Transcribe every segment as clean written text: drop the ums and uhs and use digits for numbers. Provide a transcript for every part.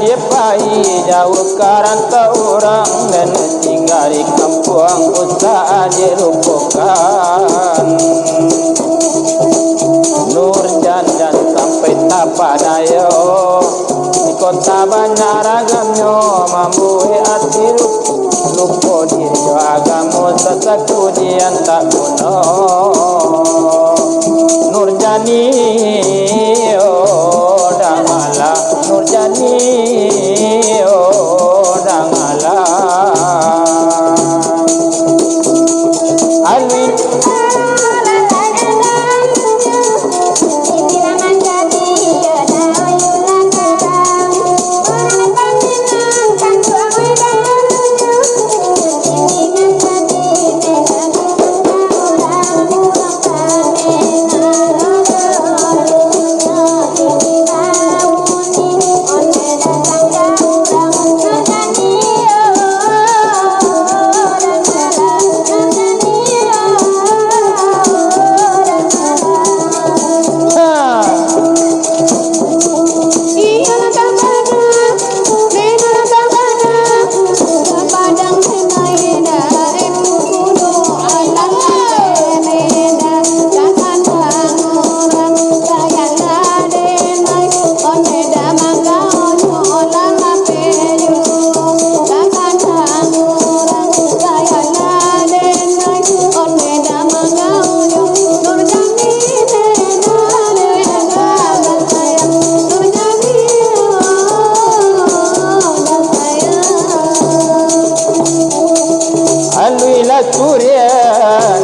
Dia pai jauh karanta orang dan tinggal di kampung usaha dirupakan. Nur jandan sampai tapadayo di kota Banjaragam mampu hati lupa diri agama sesakudian tak guna. Nurjani dangala Nurjani dangala alwi Surya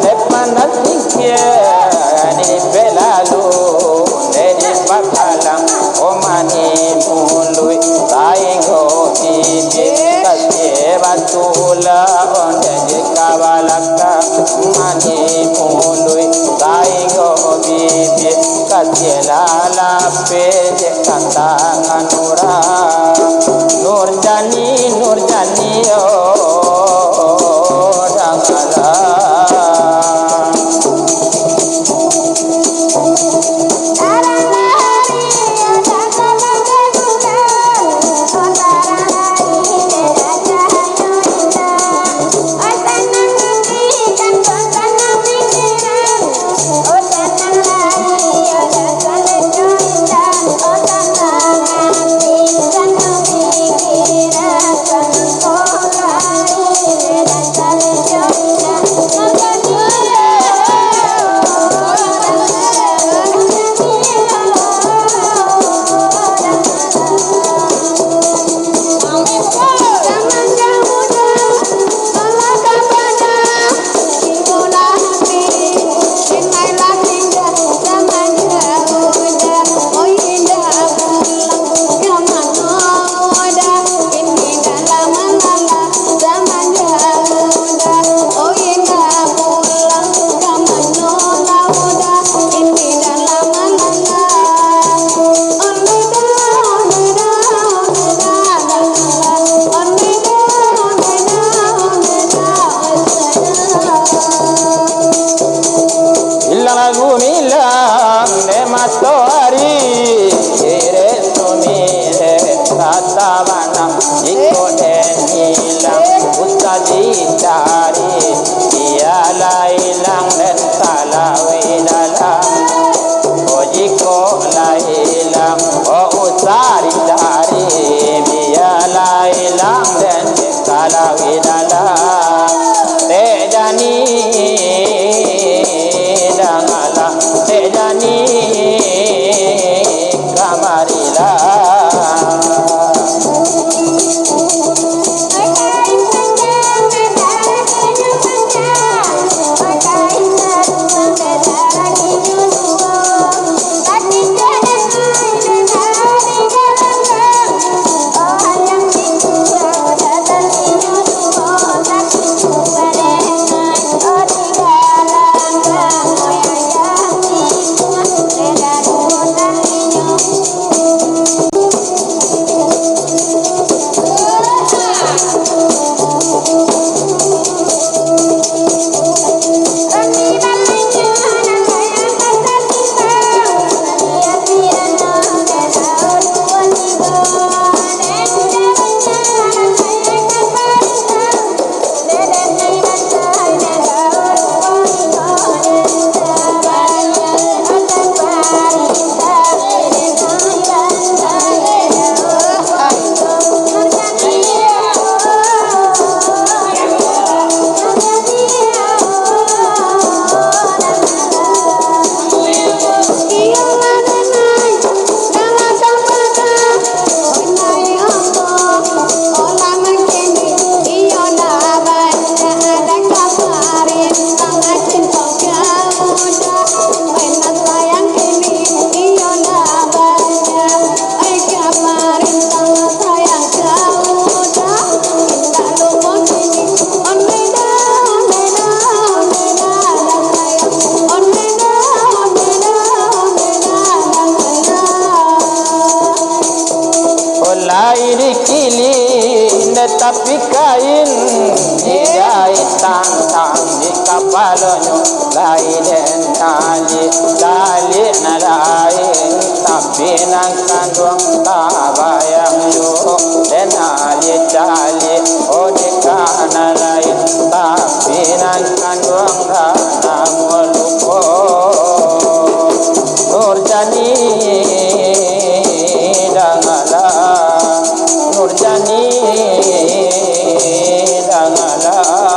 depan hatinya ni belalu ni pakalang omani mului saingo tibi kasih batula onde kabalaka mani mului saingo bibi kasih lalape katangan Nurjani Nurjani Kira pikain hidai tang di kapalonyo laiden dali na lain tapi nang kandung tabayang yo denali dali odekana lain tapi nang kandung ranang waluko Nurjani dangala Nurjani dangala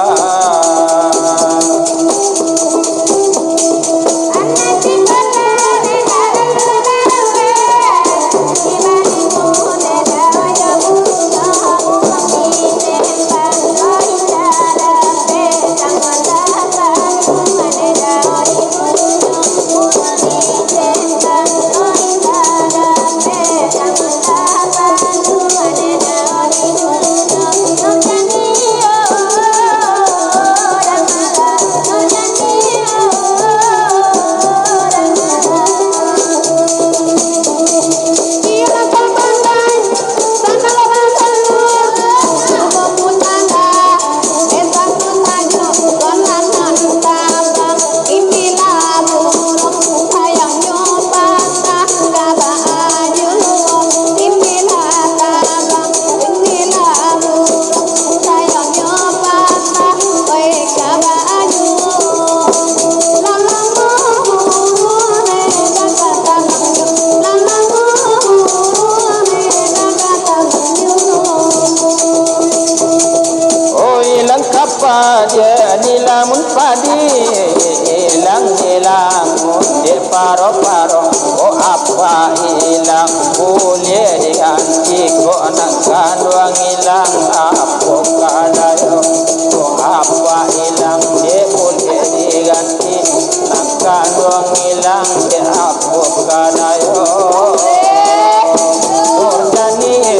nilamun padi ilang de paro o apa ilang boleh diganti ko nang kanduang ilang apo kadayo o apa ilang de boleh diganti nang kanduang ilang de apo kadayo Nurjani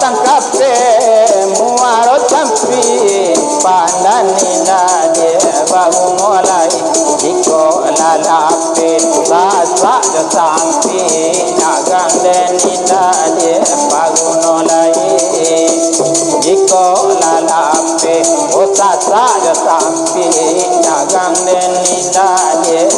tangkape muaro campi pandanina de bagu mulai iko lalape rasa de sampi nagang denina de bagu mulai iko lalape rasa de sampi nagang denina de